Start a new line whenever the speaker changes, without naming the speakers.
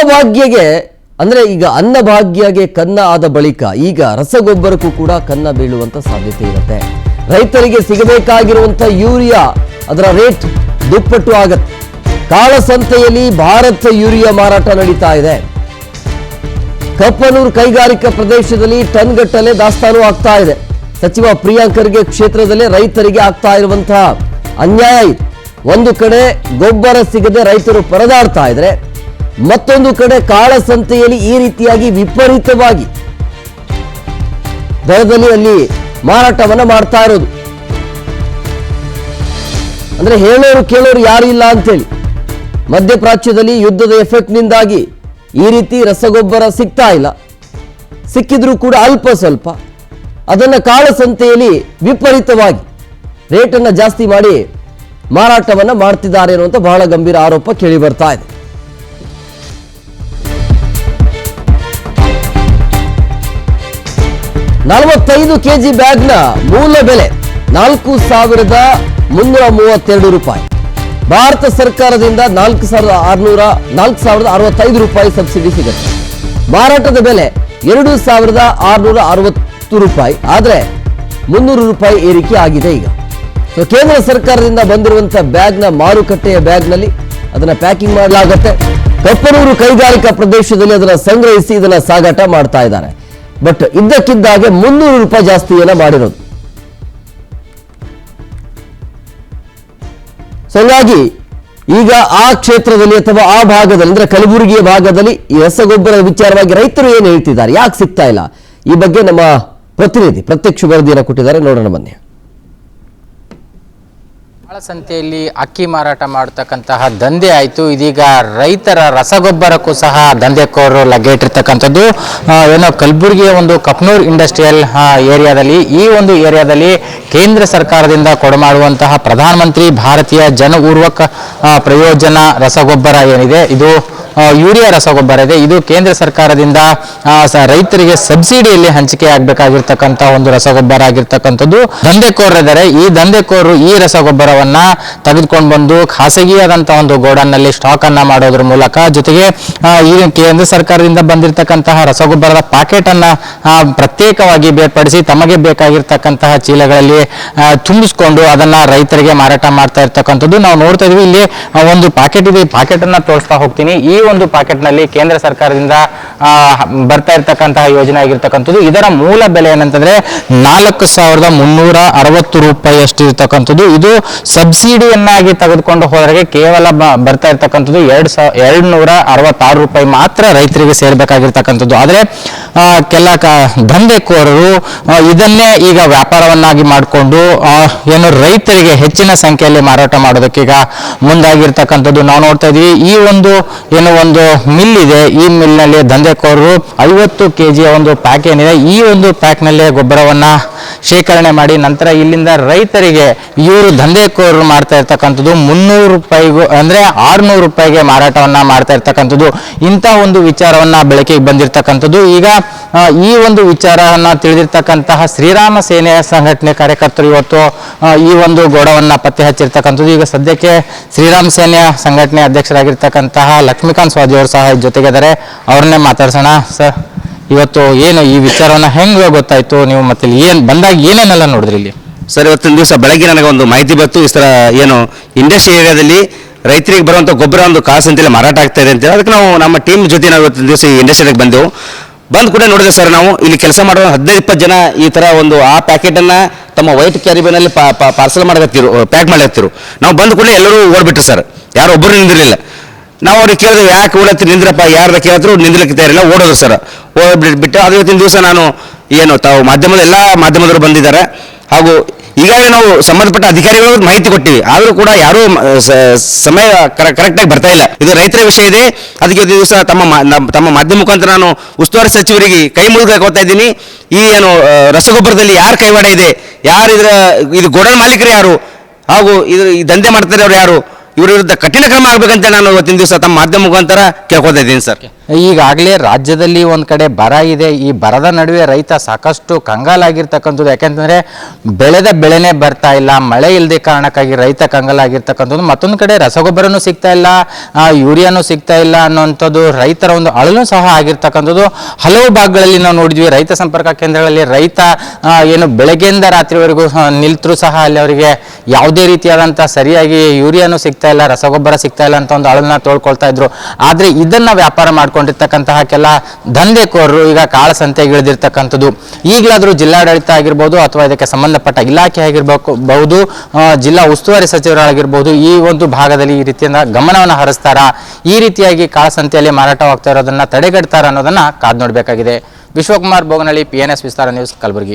ಅನ್ನಭಾಗ್ಯಗೆ ಅಂದ್ರೆ ಈಗ ಅನ್ನಭಾಗ್ಯಗೆ ಕನ್ನ ಆದ ಬಳಿಕ ಈಗ ರಸಗೊಬ್ಬರಕ್ಕೂ ಕೂಡ ಕನ್ನ ಬೀಳುವಂತ ಸಾಧ್ಯತೆ ಇರುತ್ತೆ. ರೈತರಿಗೆ ಸಿಗಬೇಕಾಗಿರುವಂತ ಯೂರಿಯಾ ಅದರ ರೇಟ್ ದುಪ್ಪಟ್ಟು ಆಗತ್ತೆ. ಕಾಳಸಂತೆಯಲ್ಲಿ ಭಾರತ ಯೂರಿಯಾ ಮಾರಾಟ ನಡೀತಾ ಇದೆ. ಕಪ್ಪನೂರು ಕೈಗಾರಿಕಾ ಪ್ರದೇಶದಲ್ಲಿ ಟನ್ ಗಟ್ಟಲೆ ದಾಸ್ತಾನು ಆಗ್ತಾ ಇದೆ. ಸಚಿವ ಪ್ರಿಯಾಂಕ್ ಖರ್ಗೆ ಕ್ಷೇತ್ರದಲ್ಲೇ ರೈತರಿಗೆ ಆಗ್ತಾ ಇರುವಂತಹ ಅನ್ಯಾಯ ಇದೆ. ಒಂದು ಕಡೆ ಗೊಬ್ಬರ ಸಿಗದೆ ರೈತರು ಪರದಾಡ್ತಾ ಇದ್ರೆ, ಮತ್ತೊಂದು ಕಡೆ ಕಾಳಸಂತೆಯಲ್ಲಿ ಈ ರೀತಿಯಾಗಿ ವಿಪರೀತವಾಗಿ ದರದಲ್ಲಿ ಅಲ್ಲಿ ಮಾರಾಟವನ್ನ ಮಾಡ್ತಾ ಇರೋದು. ಅಂದ್ರೆ ಹೇಳೋರು ಕೇಳೋರು ಯಾರು ಇಲ್ಲ ಅಂತೇಳಿ. ಮಧ್ಯಪ್ರಾಚ್ಯದಲ್ಲಿ ಯುದ್ಧದ ಎಫೆಕ್ಟ್ನಿಂದಾಗಿ ಈ ರೀತಿ ರಸಗೊಬ್ಬರ ಸಿಗ್ತಾ ಇಲ್ಲ, ಸಿಕ್ಕಿದ್ರೂ ಕೂಡ ಅಲ್ಪ ಸ್ವಲ್ಪ. ಅದನ್ನ ಕಾಳಸಂತೆಯಲ್ಲಿ ವಿಪರೀತವಾಗಿ ರೇಟನ್ನು ಜಾಸ್ತಿ ಮಾಡಿ ಮಾರಾಟವನ್ನ ಮಾಡ್ತಿದ್ದಾರೆ ಅನ್ನುವಂಥ ಬಹಳ ಗಂಭೀರ ಆರೋಪ ಕೇಳಿ ಬರ್ತಾ ಇದೆ. $45 kg ಬ್ಯಾಗ್ನ ಮೂಲ ಬೆಲೆ $4,332. ಭಾರತ ಸರ್ಕಾರದಿಂದ $4,665 ಸಬ್ಸಿಡಿ ಸಿಗುತ್ತೆ. ಮಾರಾಟದ ಬೆಲೆ $2,660. ಆದ್ರೆ $300 ಏರಿಕೆ ಆಗಿದೆ ಈಗ. ಸೊ ಕೇಂದ್ರ ಸರ್ಕಾರದಿಂದ ಬಂದಿರುವಂತಹ ಬ್ಯಾಗ್ನ ಮಾರುಕಟ್ಟೆಯ ಬ್ಯಾಗ್ನಲ್ಲಿ ಅದನ್ನ ಪ್ಯಾಕಿಂಗ್ ಮಾಡಲಾಗುತ್ತೆ. ಕಪ್ಪನೂರು ಕೈಗಾರಿಕಾ ಪ್ರದೇಶದಲ್ಲಿ ಅದನ್ನ ಸಂಗ್ರಹಿಸಿ ಇದನ್ನ ಸಾಗಾಟ ಮಾಡ್ತಾ ಇದ್ದಾರೆ. ಬಟ್ ಇದ್ದಕ್ಕಿದ್ದಾಗೆ $300 ಜಾಸ್ತಿಯನ್ನ ಮಾಡಿರೋದು. ಸೊ ಹೀಗಾಗಿ ಈಗ ಆ ಕ್ಷೇತ್ರದಲ್ಲಿ ಅಥವಾ ಆ ಭಾಗದಲ್ಲಿ ಅಂದ್ರೆ ಕಲಬುರಗಿಯ ಭಾಗದಲ್ಲಿ ಈ ರಸಗೊಬ್ಬರ ವಿಚಾರವಾಗಿ ರೈತರು ಏನು ಹೇಳ್ತಿದ್ದಾರೆ, ಯಾಕೆ ಸಿಗ್ತಾ ಇಲ್ಲ, ಈ ಬಗ್ಗೆ ನಮ್ಮ ಪ್ರತಿನಿಧಿ ಪ್ರತ್ಯಕ್ಷ ವರದಿಯನ್ನು ಕೊಟ್ಟಿದ್ದಾರೆ, ನೋಡೋಣ ಬನ್ನಿ.
ಕಾಳಸಂತೆಯಲ್ಲಿ ಅಕ್ಕಿ ಮಾರಾಟ ಮಾಡತಕ್ಕಂತಹ ದಂಧೆ ಆಯಿತು. ಇದೀಗ ರೈತರ ರಸಗೊಬ್ಬರಕ್ಕೂ ಸಹ ದಂಧೆಕೋರರು ಲಗ್ಗೆಟ್ಟಿರ್ತಕ್ಕಂಥದ್ದು. ಏನೋ ಕಲಬುರಗಿಯ ಒಂದು ಕಪ್ನೂರ್ ಇಂಡಸ್ಟ್ರಿಯಲ್ ಏರಿಯಾದಲ್ಲಿ, ಈ ಒಂದು ಏರಿಯಾದಲ್ಲಿ ಕೇಂದ್ರ ಸರ್ಕಾರದಿಂದ ಕೊಡಮಾಡುವಂತಹ ಪ್ರಧಾನಮಂತ್ರಿ ಭಾರತೀಯ ಜನ ಉರ್ವರಕ ಪ್ರಯೋಜನ ರಸಗೊಬ್ಬರ ಏನಿದೆ, ಇದು ಯೂರಿಯಾ ರಸಗೊಬ್ಬರ ಇದೆ. ಇದು ಕೇಂದ್ರ ಸರ್ಕಾರದಿಂದ ರೈತರಿಗೆ ಸಬ್ಸಿಡಿಯಲ್ಲಿ ಹಂಚಿಕೆ ಆಗಬೇಕಾಗಿರ್ತಕ್ಕಂಥ ಒಂದು ರಸಗೊಬ್ಬರ ಆಗಿರ್ತಕ್ಕಂಥದ್ದು. ದಂಧೆಕೋರರಿದ್ದಾರೆ. ಈ ದಂಧೆಕೋರರು ಈ ರಸಗೊಬ್ಬರವನ್ನ ತೆಗೆದುಕೊಂಡು ಬಂದು ಖಾಸಗಿಯಾದಂತಹ ಒಂದು ಗೋಡನ್ನಲ್ಲಿ ಸ್ಟಾಕ್ ಅನ್ನ ಮಾಡೋದ್ರ ಮೂಲಕ, ಜೊತೆಗೆ ಈ ಕೇಂದ್ರ ಸರ್ಕಾರದಿಂದ ಬಂದಿರತಕ್ಕಂತಹ ರಸಗೊಬ್ಬರದ ಪ್ಯಾಕೆಟ್ ಅನ್ನ ಪ್ರತ್ಯೇಕವಾಗಿ ಬೇರ್ಪಡಿಸಿ ತಮಗೆ ಬೇಕಾಗಿರ್ತಕ್ಕಂತಹ ಚೀಲಗಳಲ್ಲಿ ತುಂಬಿಸ್ಕೊಂಡು ಅದನ್ನ ರೈತರಿಗೆ ಮಾರಾಟ ಮಾಡ್ತಾ ಇರ್ತಕ್ಕಂಥದ್ದು ನಾವು ನೋಡ್ತಾ ಇದೀವಿ. ಇಲ್ಲಿ ಒಂದು ಪ್ಯಾಕೆಟ್ ಇದೆ, ಪ್ಯಾಕೆಟ್ ಅನ್ನ ತೋರಿಸ್ತಾ ಹೋಗ್ತೀನಿ. ಈ ಒಂದು ಪ್ಯಾಕೆಟ್ ನಲ್ಲಿ ಕೇಂದ್ರ ಸರ್ಕಾರದಿಂದ ಬರ್ತಾ ಇರ್ತಕ್ಕಂತಹ ಯೋಜನೆ ಆಗಿರ್ತಕ್ಕಂಥದ್ದು. ಇದರ ಮೂಲ ಬೆಲೆ ಏನಂತಂದ್ರೆ $4,360 ಅಷ್ಟು ಇರ್ತಕ್ಕಂಥದ್ದು. ಇದು ಸಬ್ಸಿಡಿಯನ್ನಾಗಿ ತೆಗೆದುಕೊಂಡು ಹೋದ್ರೆ ಕೇವಲ ಬರ್ತಾ ಇರ್ತಕ್ಕಂಥದ್ದು $266 ಮಾತ್ರ ರೈತರಿಗೆ ಸೇರ್ಬೇಕಾಗಿರ್ತಕ್ಕಂಥದ್ದು. ಆದ್ರೆ ಕೆಲ ದಂಧೆಕೋರರು ಇದನ್ನೇ ಈಗ ವ್ಯಾಪಾರವನ್ನಾಗಿ ಮಾಡಿಕೊಂಡು ಏನು ರೈತರಿಗೆ ಹೆಚ್ಚಿನ ಸಂಖ್ಯೆಯಲ್ಲಿ ಮಾರಾಟ ಮಾಡೋದಕ್ಕೆ ಈಗ ಮುಂದಾಗಿರ್ತಕ್ಕಂಥದ್ದು ನಾವು ನೋಡ್ತಾ ಇದೀವಿ. ಈ ಒಂದು ಒಂದು ಮಿಲ್ ಇದೆ. ಈ ಮಿಲ್ ನಲ್ಲಿ ದಂಧೆಕೋರರು 50 kg ಒಂದು ಪ್ಯಾಕ್ ಏನಿದೆ, ಈ ಒಂದು ಪ್ಯಾಕ್ ನಲ್ಲಿ ಗೊಬ್ಬರವನ್ನ ಶೇಖರಣೆ ಮಾಡಿ ನಂತರ ಇಲ್ಲಿಂದ ರೈತರಿಗೆ ಇವರು ದಂಧೆಕೋರರು ಮಾಡ್ತಾ ಇರ್ತಕ್ಕಂಥದ್ದು $300 ಅಂದ್ರೆ $600 ಮಾರಾಟವನ್ನ ಮಾಡ್ತಾ ಇರ್ತಕ್ಕಂಥದ್ದು. ಇಂಥ ಒಂದು ವಿಚಾರವನ್ನ ಬೆಳಕಿಗೆ ಬಂದಿರತಕ್ಕಂಥದ್ದು. ಈಗ ಈ ಒಂದು ವಿಚಾರವನ್ನ ತಿಳಿದಿರ್ತಕ್ಕಂತಹ ಶ್ರೀರಾಮ ಸೇನೆಯ ಸಂಘಟನೆ ಕಾರ್ಯಕರ್ತರು ಇವತ್ತು ಈ ಒಂದು ಗೋಡವನ್ನ ಪತ್ತೆ ಹಚ್ಚಿರ್ತಕ್ಕಂಥದ್ದು. ಈಗ ಸದ್ಯಕ್ಕೆ ಶ್ರೀರಾಮ ಸೇನೆಯ ಸಂಘಟನೆ ಅಧ್ಯಕ್ಷರಾಗಿರ್ತಕ್ಕಂತಹ ಲಕ್ಷ್ಮೀಕಾಂತ್ ಸ್ವಾದಿ ಅವರು ಸಹ ಜೊತೆಗಿದ್ದಾರೆ. ಅವ್ರನ್ನೇ ಮಾತಾಡ್ಸೋಣ. ಸರ್, ಇವತ್ತು ಏನು ಈ ವಿಚಾರವನ್ನ ಹೆಂಗೆ ಗೊತ್ತಾಯ್ತು ನೀವು, ಮತ್ತೆ ಏನ್ ಬಂದಾಗ ಏನೇನೆಲ್ಲ ನೋಡಿದ್ರಿ ಇಲ್ಲಿ?
ಸರ್, ಇವತ್ತಿನ ದಿವಸ ಬೆಳಗ್ಗೆ ನನಗೆ ಒಂದು ಮಾಹಿತಿ ಬಂತು. ಈ ಥರ ಏನು ಇಂಡಸ್ಟ್ರಿ ಏರಿಯಾದಲ್ಲಿ ರೈತರಿಗೆ ಬರುವಂಥ ಗೊಬ್ಬರ ಒಂದು ಕಾಳಸಂತೆಯಲ್ಲಿ ಮಾರಾಟ ಆಗ್ತಾ ಇದೆ ಅಂತೇಳಿ, ಅದಕ್ಕೆ ನಾವು ನಮ್ಮ ಟೀಮ್ ಜೊತೆ ನಾವು ಇವತ್ತಿನ ದಿವಸ ಈ ಇಂಡಸ್ಟ್ರಿಗೆ ಬಂದೆವು. ಬಂದು ಕೂಡ ನೋಡಿದೆ ಸರ್, ನಾವು ಇಲ್ಲಿ ಕೆಲಸ ಮಾಡುವ 15-20 ಜನ ಈ ಥರ ಒಂದು ಆ ಪ್ಯಾಕೆಟನ್ನು ತಮ್ಮ ವೈಟ್ ಕ್ಯಾರಿಬೇನಲ್ಲಿ ಪಾರ್ಸಲ್ ಮಾಡಕತ್ತಿರು, ಪ್ಯಾಕ್ ಮಾಡಕತ್ತಿರು. ನಾವು ಬಂದು ಕೂಡ ಎಲ್ಲರೂ ಓಡ್ಬಿಟ್ರು ಸರ್, ಯಾರು ಒಬ್ಬರು ನಿಂದಿರಲಿಲ್ಲ. ನಾವು ಅವ್ರಿಗೆ ಕೇಳಿದ್ರೆ ಯಾಕೆ ಓಡತ್ತಿ ನಿಂದ್ರಪ್ಪ, ಯಾರ್ದ ಕೇಳಿದ್ರು ನಿಂದ್ರಲಿಕ್ಕೆ ತಯಾರಿಲ್ಲ, ಓಡೋದು ಸರ್. ಓಡ್ಬಿಟ್ಟು ಅದು ಇವತ್ತಿನ ದಿವಸ ನಾನು ಏನು ತಾವು ಎಲ್ಲ ಮಾಧ್ಯಮದವರು ಬಂದಿದ್ದಾರೆ. ಹಾಗೂ ಈಗಾಗಲೇ ನಾವು ಸಂಬಂಧಪಟ್ಟ ಅಧಿಕಾರಿಗಳು ಮಾಹಿತಿ ಕೊಟ್ಟಿವಿ, ಆದರೂ ಕೂಡ ಯಾರೂ ಸಮಯ ಕರೆಕ್ಟಾಗಿ ಬರ್ತಾ ಇಲ್ಲ. ಇದು ರೈತರ ವಿಷಯ ಇದೆ. ಅದಕ್ಕೆ ಇವತ್ತು ದಿವಸ ತಮ್ಮ ಮಾಧ್ಯಮ ಮುಖಾಂತರ ನಾನು ಉಸ್ತುವಾರಿ ಸಚಿವರಿಗೆ ಕೈ ಮುಗಿದು ಕೊಡ್ತಾ ಇದ್ದೀನಿ. ಈ ಏನು ರಸಗೊಬ್ಬರದಲ್ಲಿ ಯಾರು ಕೈವಾಡ ಇದೆ, ಯಾರು ಇದು ಗೋಡನ್ ಮಾಲೀಕರು ಯಾರು, ಹಾಗೂ ಈ ದಂಧೆ ಮಾಡ್ತಾರೆ ಅವ್ರು ಯಾರು, ಇವರ ವಿರುದ್ಧ ಕಠಿಣ ಕ್ರಮ ಆಗಬೇಕಂತ ನಾನು ಇವತ್ತಿನ ದಿವಸ ತಮ್ಮ ಮಾಧ್ಯಮ ಮುಖಾಂತರ ಕೇಳ್ಕೊತಾ ಇದ್ದೀನಿ ಸರ್.
ಈಗಾಗಲೇ ರಾಜ್ಯದಲ್ಲಿ ಒಂದು ಕಡೆ ಬರ ಇದೆ. ಈ ಬರದ ನಡುವೆ ರೈತ ಸಾಕಷ್ಟು ಕಂಗಾಲಾಗಿರ್ತಕ್ಕಂಥದ್ದು. ಯಾಕೆಂತಂದರೆ ಬೆಳೆದ ಬೆಳೆನೇ ಬರ್ತಾ ಇಲ್ಲ, ಮಳೆ ಇಲ್ಲದೆ ಕಾರಣಕ್ಕಾಗಿ ರೈತ ಕಂಗಾಲಾಗಿರ್ತಕ್ಕಂಥದ್ದು. ಮತ್ತೊಂದು ಕಡೆ ರಸಗೊಬ್ಬರನೂ ಸಿಗ್ತಾ ಇಲ್ಲ, ಯೂರಿಯಾನೂ ಸಿಗ್ತಾ ಇಲ್ಲ ಅನ್ನೋಂಥದ್ದು ರೈತರ ಒಂದು ಅಳಲು ಸಹ ಆಗಿರ್ತಕ್ಕಂಥದ್ದು. ಹಲವು ಭಾಗಗಳಲ್ಲಿ ನಾವು ನೋಡಿದ್ವಿ, ರೈತ ಸಂಪರ್ಕ ಕೇಂದ್ರಗಳಲ್ಲಿ ರೈತ ಏನು ಬೆಳಗ್ಗೆಯಿಂದ ರಾತ್ರಿವರೆಗೂ ನಿಲ್ತರೂ ಸಹ ಅಲ್ಲಿ ಅವರಿಗೆ ಯಾವುದೇ ರೀತಿಯಾದಂಥ ಸರಿಯಾಗಿ ಯೂರಿಯಾನೂ ಸಿಗ್ತಾ ಇಲ್ಲ, ರಸಗೊಬ್ಬರ ಸಿಗ್ತಾ ಇಲ್ಲ ಅಂತ ಒಂದು ಅಳಲನ್ನ ತೋಳ್ಕೊಳ್ತಾ ಇದ್ರು. ಆದರೆ ಇದನ್ನ ವ್ಯಾಪಾರ ಮಾಡ್ಕೊಂಡಿರ್ತಕ್ಕಂತಹ ಕೆಲ ದಂಧೆಕೋರರು ಈಗ ಕಾಳಸಂತೆಗೆ ಇಳಿದಿರ್ತಕ್ಕಂಥದ್ದು. ಈಗಲಾದರೂ ಜಿಲ್ಲಾಡಳಿತ ಆಗಿರ್ಬೋದು ಅಥವಾ ಇದಕ್ಕೆ ಸಂಬಂಧಪಟ್ಟ ಇಲಾಖೆ ಆಗಿರಬಹುದು, ಜಿಲ್ಲಾ ಉಸ್ತುವಾರಿ ಸಚಿವರಾಗಿರ್ಬೋದು, ಈ ಒಂದು ಭಾಗದಲ್ಲಿ ಈ ರೀತಿಯಿಂದ ಗಮನವನ್ನು ಹರಿಸ್ತಾರ, ಈ ರೀತಿಯಾಗಿ ಕಾಳಸಂತೆಯಲ್ಲಿ ಮಾರಾಟವಾಗ್ತಾ ಇರೋದನ್ನ ತಡೆಗಟ್ತಾರ ಅನ್ನೋದನ್ನ ಕಾದು ನೋಡಬೇಕಾಗಿದೆ. ವಿಶ್ವಕುಮಾರ್ ಬೋಗನಹಳ್ಳಿ, PNS ವಿಸ್ತಾರ ನ್ಯೂಸ್, ಕಲಬುರಗಿ.